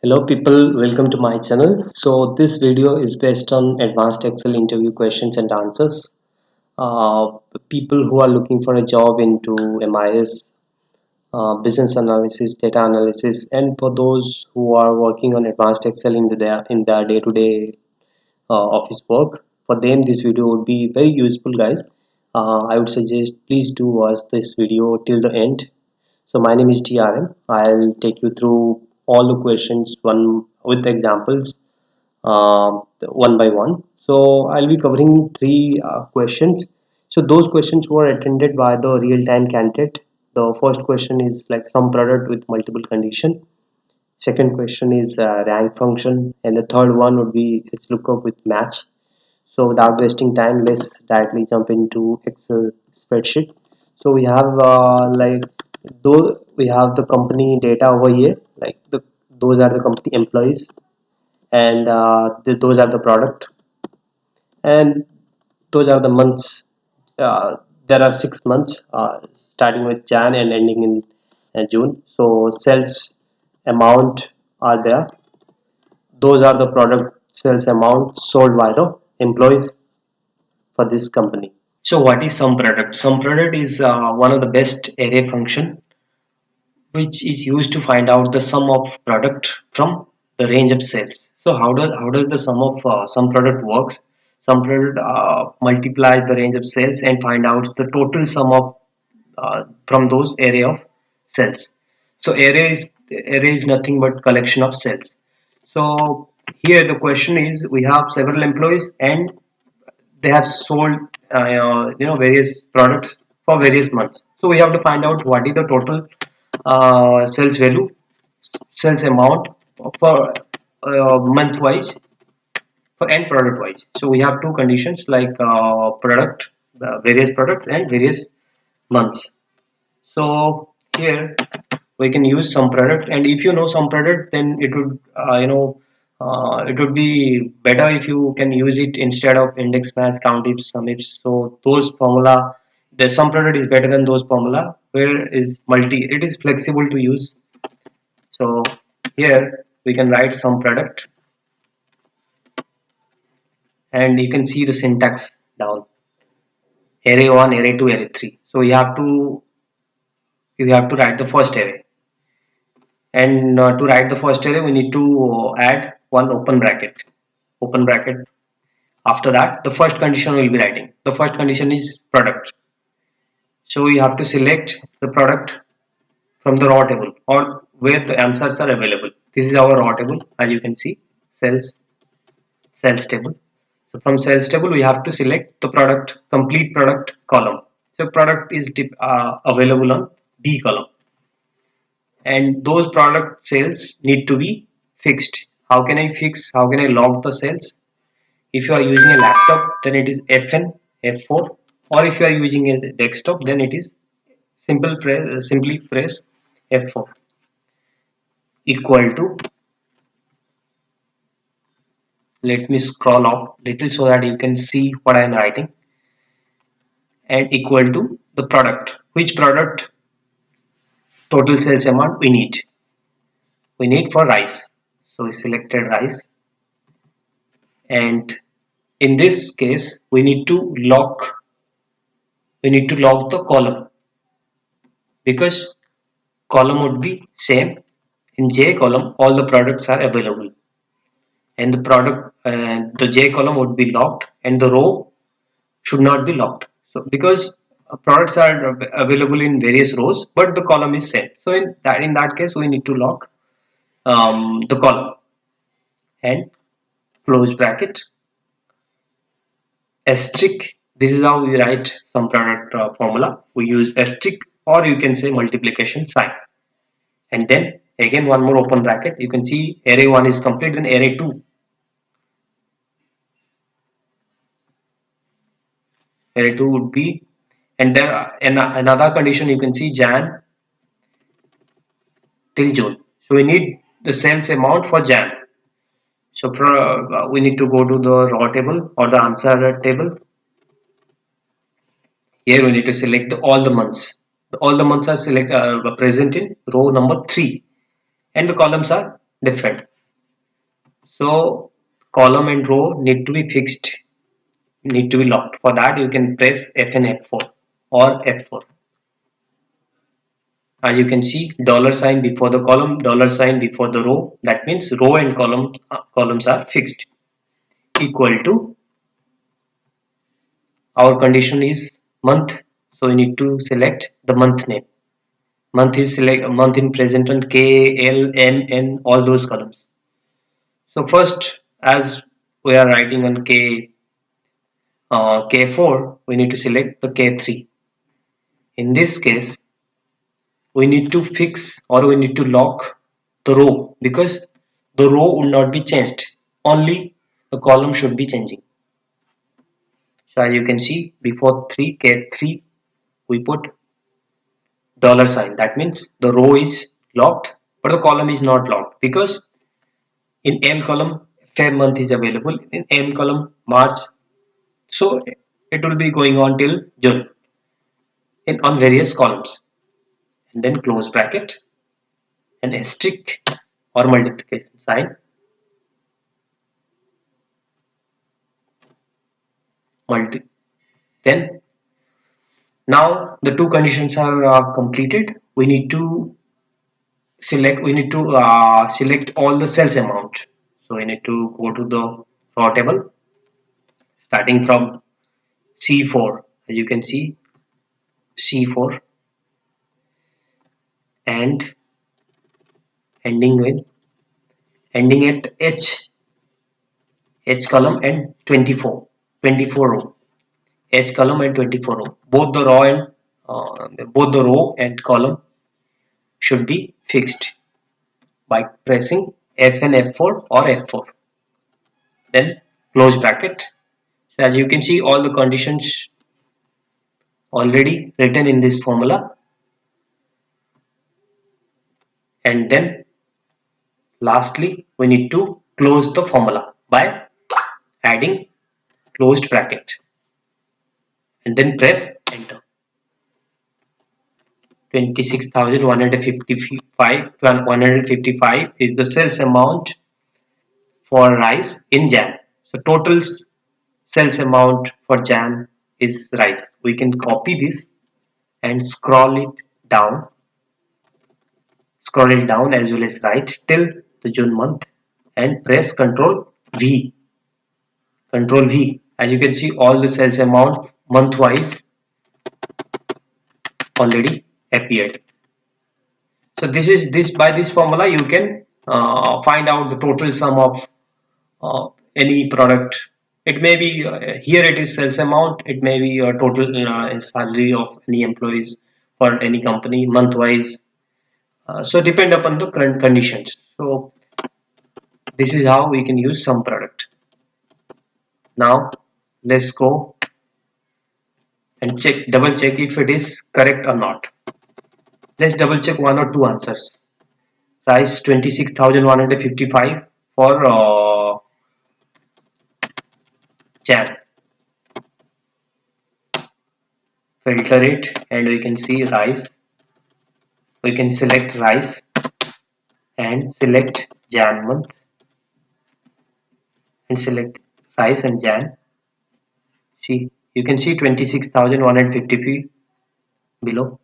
Hello people, welcome to my channel. So this video is based on advanced Excel interview questions and answers. Uh, People who are looking for a job into MIS, business analysis, data analysis, and for those who are working on advanced Excel in their day-to-day office work, for them this video would be very useful, guys. I would suggest please do watch this video till the end. So my name is TRM. I'll take you through all the questions one with examples, one by one. So I'll be covering three questions. So those questions were attended by the real-time candidate. The first question is like some product with multiple condition. Second question is rank function, and the third one would be is lookup with match. So without wasting time, let's directly jump into Excel spreadsheet. So we have though we have the company data over here, like those are the company employees, and those are the product, and those are the months. There are 6 months, starting with Jan and ending in June. So sales amount are there. Those are the product sales amount sold by the employees for this company. So what is sum product? Sum product is one of the best array function which is used to find out the sum of product from the range of sales. So how does the sum of sum product works? Sum product multiplies the range of sales and find out the total sum of from those array of cells. So array is nothing but collection of cells. So here the question is we have several employees and they have sold various products for various months. So we have to find out what is the total sales value, sales amount for month wise for and product wise. So we have two conditions like product, various products and various months. So here we can use some product, and if you know some product, then it would it would be better if you can use it instead of index match, count ifs, sum ifs. So those formula, the some product is better than those formula where is multi. It is flexible to use. So here we can write some product, and you can see the syntax down. Array 1, array 2, array 3. So you have to write the first array, and to write the first array we need to add one open bracket. After that the first condition we will be writing. The first condition is product, so you have to select the product from the raw table or where the answers are available. This is our raw table, as you can see, sales table. So from sales table we have to select the product, complete product column. So product is available on D column, and those product sales need to be fixed. How can I log the sales? If you are using a laptop, then it is Fn F4, or if you are using a desktop, then it is simply press F4. Equal to, let me scroll up little so that you can see what I am writing, and equal to the product. Which product total sales amount we need? We need for rice. So we selected rice, and in this case we need to log the column, because column would be same. In J column all the products are available, and the J column would be locked and the row should not be locked. So because products are available in various rows but the column is same, so in that case we need to lock the column, and close bracket, asterisk. This is how we write some product formula. We use asterisk, or you can say multiplication sign, and then again one more open bracket. You can see array 1 is complete, then array 2 would be, and then another condition you can see Jan till June. So we need the sales amount for Jan. So we need to go to the raw table or the answer table. Here we need to select all the months. All the months are present in row number 3, and the columns are different. So column and row need to be fixed, need to be locked. For that you can press F and F4 or F4. As you can see, dollar sign before the column, dollar sign before the row. That means row and columns are fixed. Equal to, our condition is month, so we need to select the month name. Month is select month in present on K, L, M, N, all those columns. So first, as we are writing on K4, we need to select the K3. In this case, we need to fix or we need to lock the row, because the row will not be changed, only the column should be changing. So as you can see, before 3 K3 we put dollar sign. That means the row is locked but the column is not locked, because in M column Feb month is available, in M column March, so it will be going on till June on various columns. And then close bracket and asterisk or multiplication sign, multi. Then now the two conditions are completed. We need to select all the sales amount. So we need to go to the raw table starting from C4. As you can see, C4 and ending at H column and 24 row, H column and 24 row. Both the row and column should be fixed by pressing F and F4 or F4. Then close bracket. So as you can see, all the conditions already written in this formula. And then lastly, we need to close the formula by adding closed bracket and then press enter. 26,155 is the sales amount for rice in Jan. So total sales amount for Jan is rice. We can copy this and scroll it down as well as right till the June month and press Control V. As you can see, all the sales amount month wise already appeared. So this by this formula you can find out the total sum of any product. It may be here it is sales amount, it may be a total salary of any employees for any company month wise. So depend upon the current conditions. So this is how we can use some product. Now let's go and double check if it is correct or not. Let's double check one or two answers. Price 26,155 for Jan. Filter it and we can see rice. We can select rice and select Jan month and select rice and Jan. See, you can see 26,150 below,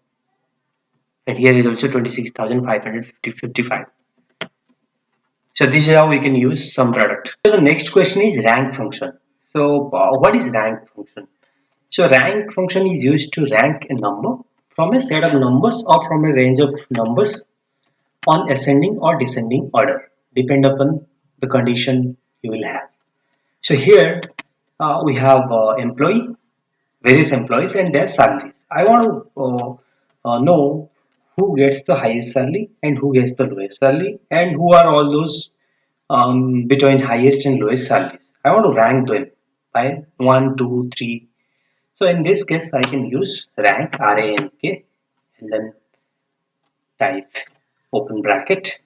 and here is also 26,555. So this is how we can use some product. So the next question is rank function. So what is rank function? So rank function is used to rank a number from a set of numbers or from a range of numbers on ascending or descending order, depend upon the condition you will have. So here we have various employees and their salaries. I want to know who gets the highest salary and who gets the lowest salary, and who are all those between highest and lowest salaries. I want to rank them by 1, 2, 3. So in this case, I can use rank, RANK, and then type open bracket.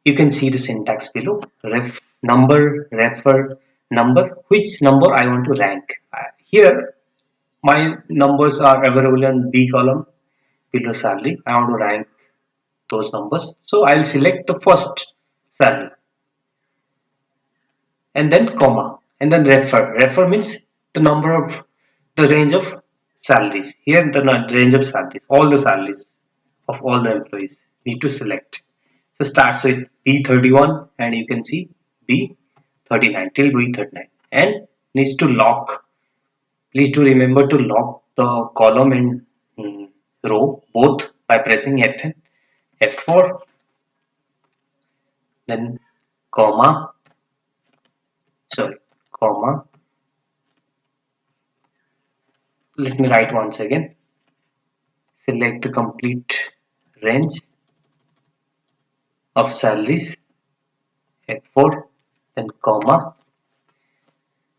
You can see the syntax below. Ref number, refer number, which number I want to rank. Here my numbers are available in B column below salary. I want to rank those numbers. So I'll select the first salary. and then comma, and then refer. Refer means the number of the range of salaries. Here the range of salaries, all the salaries of all the employees need to select. So starts with B31 and you can see B39 till B39 and needs to lock. Please do remember to lock the column and row both by pressing F and F4, then comma, sorry, comma. Let me write once again. Select the complete range of salaries, F4, then comma.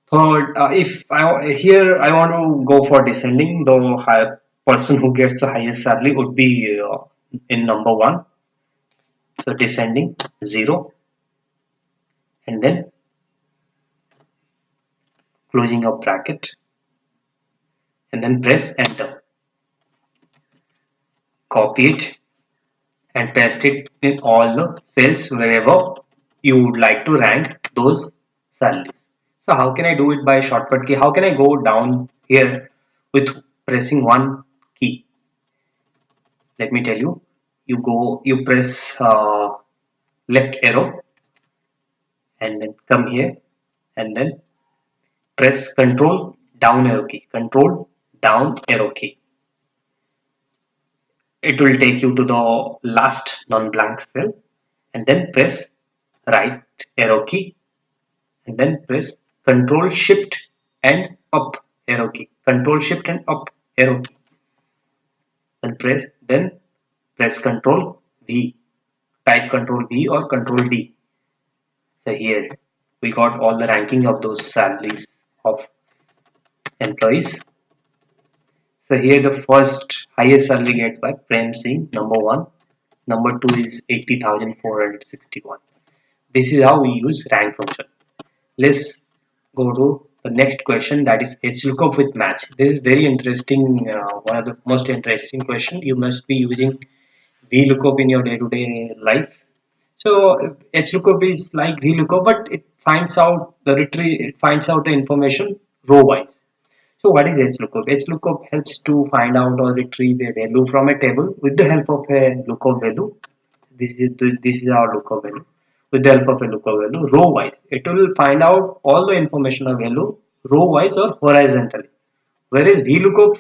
Third, if here I want to go for descending, the higher person who gets the highest salary would be in number one. So descending 0 and then closing of bracket and then press enter. Copy it and paste it in all the cells wherever you would like to rank those salaries. So how can I do it by shortcut key? How can I go down here with pressing one key? Let me tell you. You press left arrow and then come here and then press control down arrow key. Control down arrow key. It will take you to the last non-blank cell and then press right arrow key and then press control shift and up arrow key, control shift and up arrow key, then press control V, type control V or control D. So here we got all the ranking of those salaries of employees. So here the first highest salary get by Prem Singh, number one. Number two is 80,461. This is how we use rank function. Let's go to the next question, that is HLOOKUP with match. This is very interesting, one of the most interesting question. You must be using VLOOKUP in your day-to-day life. So HLOOKUP is like VLOOKUP, but it finds out the information row wise. So what is HLOOKUP? HLOOKUP helps to find out or retrieve a value from a table with the help of a lookup value. This is our lookup value. With the help of a lookup value, row wise, it will find out all the information of value row wise or horizontally. Whereas VLOOKUP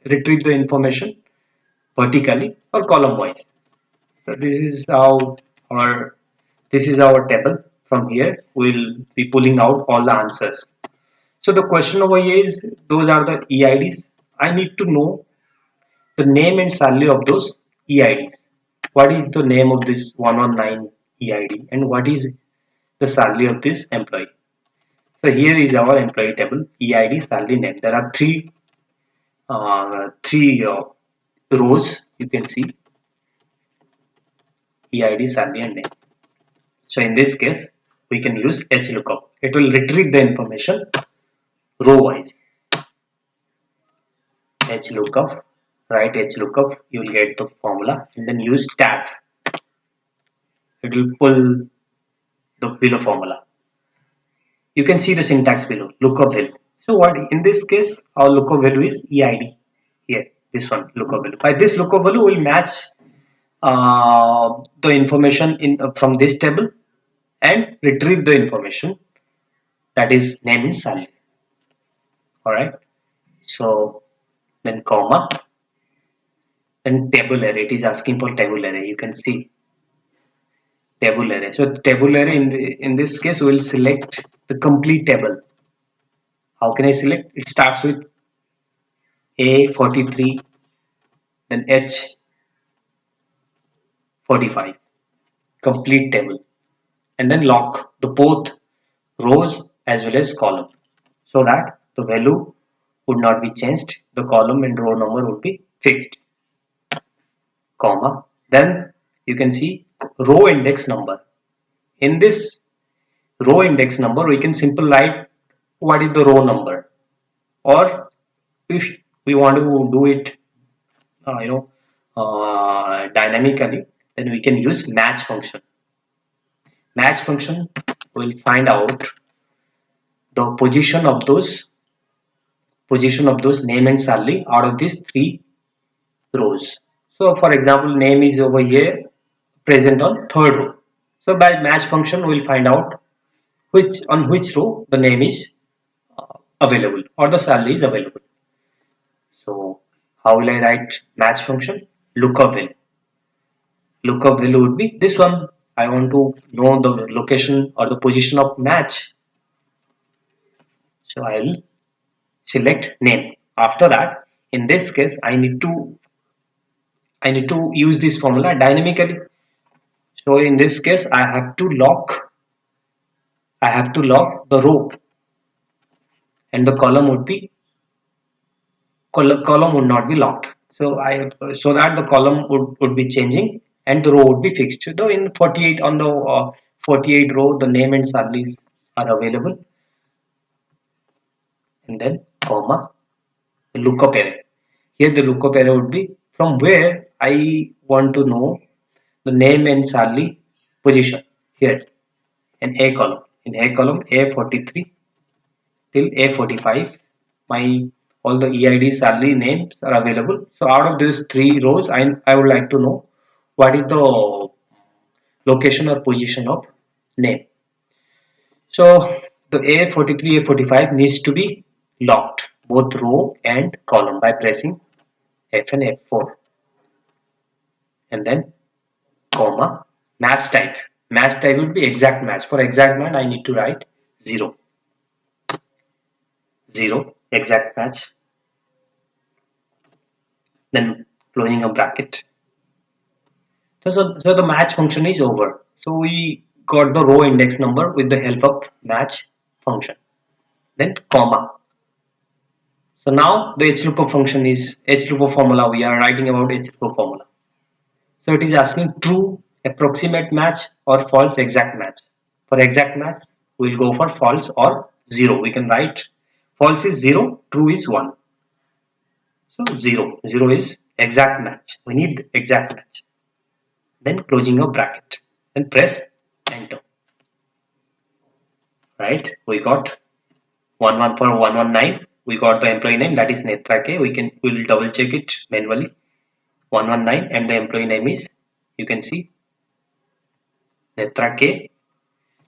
retrieve the information vertically or column wise. So this is our table. From here, we'll be pulling out all the answers. So the question over here is, those are the EIDs. I need to know the name and salary of those EIDs. What is the name of this 119 EID and what is the salary of this employee? So here is our employee table, EID, salary, name. There are three rows you can see, EID, salary and name. So in this case, we can use HLOOKUP. It will retrieve the information row wise. HLOOKUP, write HLOOKUP, you will get the formula and then use tab. It will pull the below formula. You can see the syntax below, lookup value. So what in this case, our lookup value is EID. Here, this one, lookup value. By this lookup value, will match the information from this table and retrieve the information, that is name and salary. All right. So then comma, then table array. It is asking for table array. You can see table array. So table array in this case, we will select the complete table. How can I select? It starts with A43, then H45, complete table, and then lock the both rows as well as column so that the value would not be changed. The column and row number would be fixed. Comma. Then you can see row index number. In this row index number, we can simply write what is the row number, or if we want to do it dynamically, then we can use match function. Match function we'll find out the position of those name and salary out of these three rows. So for example, name is over here present on third row. So by match function we'll find out which row the name is available or the salary is available. So how will I write match function? Lookup value. Lookup value would be this one. I want to know the location or the position of match. So I'll select name. After that, in this case, I need to use this formula dynamically. So in this case, I have to lock the row, and the column would not be locked. So that the column would be changing and the row would be fixed. Though in 48 on the 48 row, the name and salaries are available, and then comma the lookup array. Here the lookup array would be from where I want to know the name and salary position. Here in A column. In A column A43 till A45, my all the EID salary names are available. So out of these three rows, I would like to know what is the location or position of name. So the A43, A45 needs to be locked, both row and column, by pressing F and F4, and then comma match type. Match type would be exact match. For exact match, I need to write 0, 0 exact match. Then closing a bracket. So the match function is over. So we got the row index number with the help of match function. Then comma. So now the HLOOKUP function is HLOOKUP formula. We are writing about HLOOKUP formula. So it is asking true approximate match or false exact match. For exact match, we will go for false or 0. We can write false is 0, true is 1. So 0. 0 is exact match. We need the exact match. Then closing a bracket. Then press enter. Right? We got 11 for 119. We got the employee name, that is Netra K. We'll double check it manually. 119, and the employee name is, you can see, Netra K.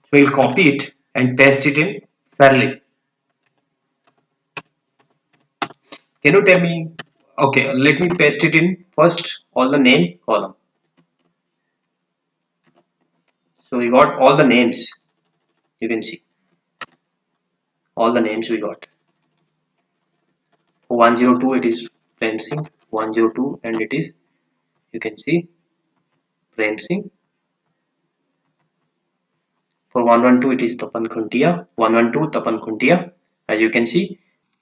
So we'll copy it and paste it in Fairly. Can you tell me? Okay, let me paste it in first all the name column. So we got all the names. You can see all the names we got. For 102 it is Prem Singh 102, and it is, you can see, Prem Singh. For 112 it is Tapan Khuntia 112 Tapan Khuntia, as you can see.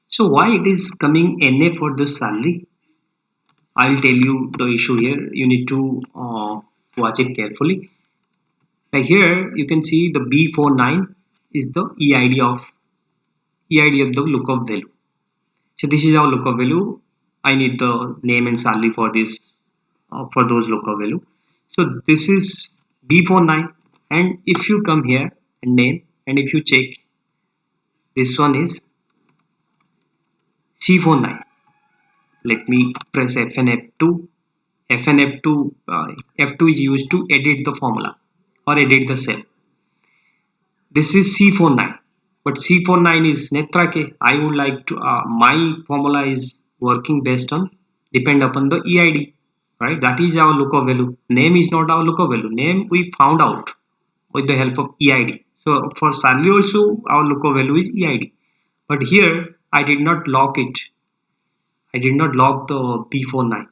So why it is coming NA for the salary? I'll tell you the issue here. You need to watch it carefully. Like here you can see the B49 is the EID of the lookup value. So this is our lookup value. I need the name and salary for this for those lookup value. So this is B49, and if you come here and name, and if you check, this one is C49. Let me press F and F2. F and F2. F2 is used to edit the formula or edit the cell. This is C49, but C49 is Netra K. I would like to, my formula is working based on, depend upon the EID, right? That is our lookup value. Name is not our lookup value. Name we found out with the help of EID. So for salary also our lookup value is EID. But here I did not lock it. I did not lock the B49.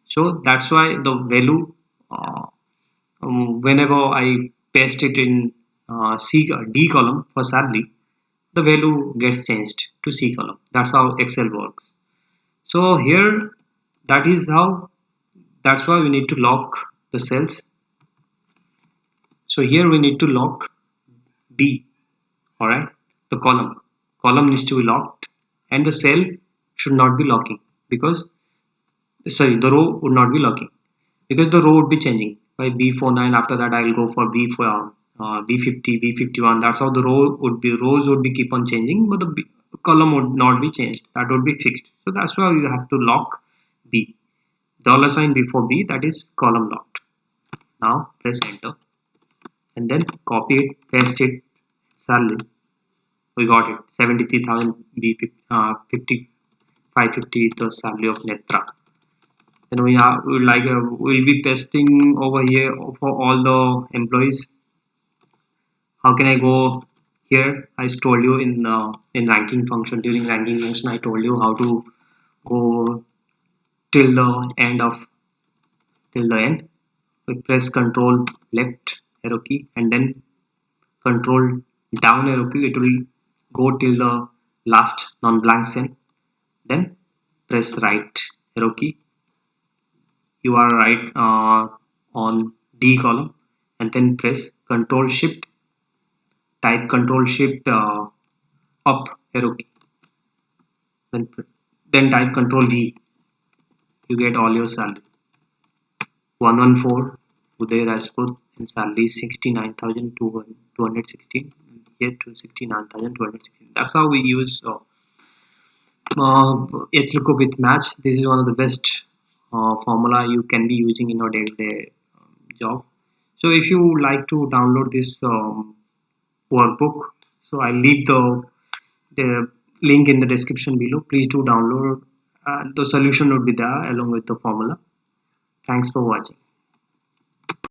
So that's why the value, whenever I paste it in D column for salary, the value gets changed to C column. That's how Excel works. So here, that's why we need to lock the cells. So here we need to lock B, alright, the column needs to be locked, and the cell should not be locking, because the row would not be locking, because the row would be changing by B49. After that I will go for V50, V51. That's how the rows would be keep on changing, but the column would not be changed. That would be fixed. So that's why you have to lock B. Dollar sign before B, that is column locked. Now press enter and then copy it, paste it, salary. We got it. 73,000 B50, 550 is the salary of Netra. Then we'll be pasting over here for all the employees. How can I go here? I told you in ranking function. During ranking function, I told you how to go till the end of till the end. We press Control left arrow key and then Control down arrow key. It will go till the last non-blank cell. Then press right arrow key. You are right on D column, and then press Control Shift. Type Control Shift up arrow key. Then type Control V. You get all your salary. 114 Uday Rajput and salary is 69,216. Here to 69,216. That's how we use HLOOKUP with match. This is one of the best formula you can be using in your day-to-day job. So if you like to download this workbook, so I'll leave the link in the description below. Please do download. The solution would be there along with the formula. Thanks for watching.